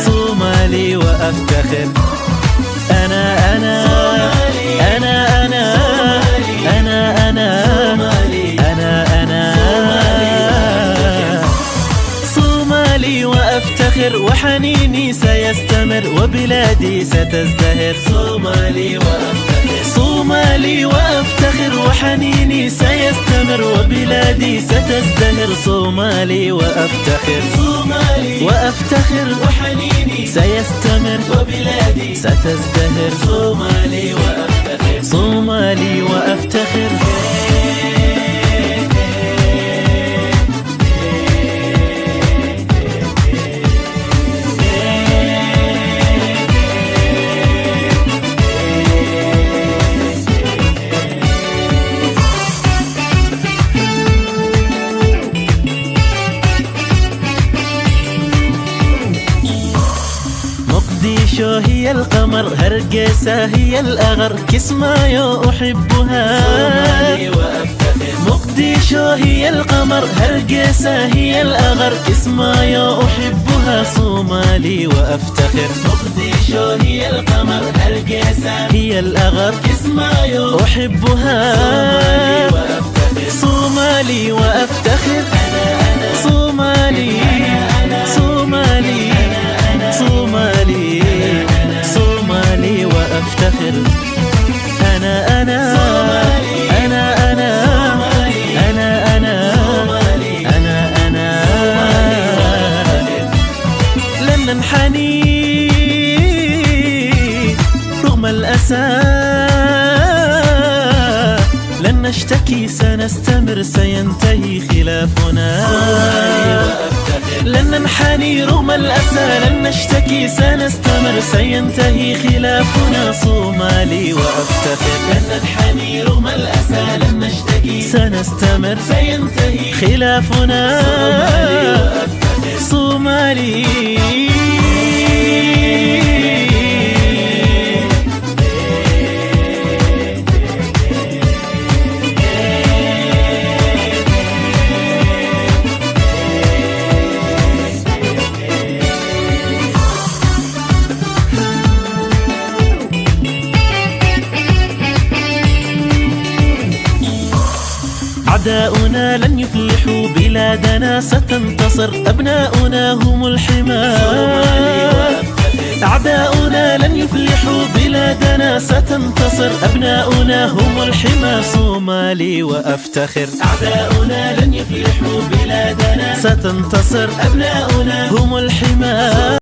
صومالي وأفتخر. أنا أنا أنا أنا أنا أنا أنا صومالي وأفتخر، وحنيني سيستمر وبلادي ستزدهر. صومالي وأفتخر، صومالي وأفتخر، وحنيني سيستمر وبلادي ستزدهر. صومالي وأفتخر، صومالي وأفتخر، وحنيني سيستمر وبلادي ستزدهر. صومالي وأفتخر، صومالي وأفتخر. مقديشو هي القمر، هرقيسة هي الأغر، كسمايو أحبها. مقديشو هي القمر، هرقيسة هي الأغر، كسمايو أحبها. صومالي وأفتخر. مقديشو هي القمر، هرقيسة هي الأغر، كسمايو أحبها. صومالي وأفتخر، صومالي صومالي صومالي صومالي وأفتخر. أنا أنا أنا أنا أنا أنا أنا أنا لن ننحني رغم الأسى، لن نشتكي سنستمر سينتهي خلافنا. لن ننحني رغم الأسى، لن نشتكي سنستمر سينتهي خلافنا. صومالي وأفتخر. لن ننحني رغم الأسى، لن نشتكي سنستمر سينتهي خلافنا. صومالي وأفتخر، صومالي. أعداؤنا لن يفلحوا، بلادنا ستنتصر، أبناؤنا هم الحمى. أعداؤنا لن يفلحوا، بلادنا ستنتصر، أبناؤنا هم الحمى. صومالي وأفتخر. أعداؤنا لن يفلحوا، بلادنا ستنتصر، أبناؤنا هم الحمى.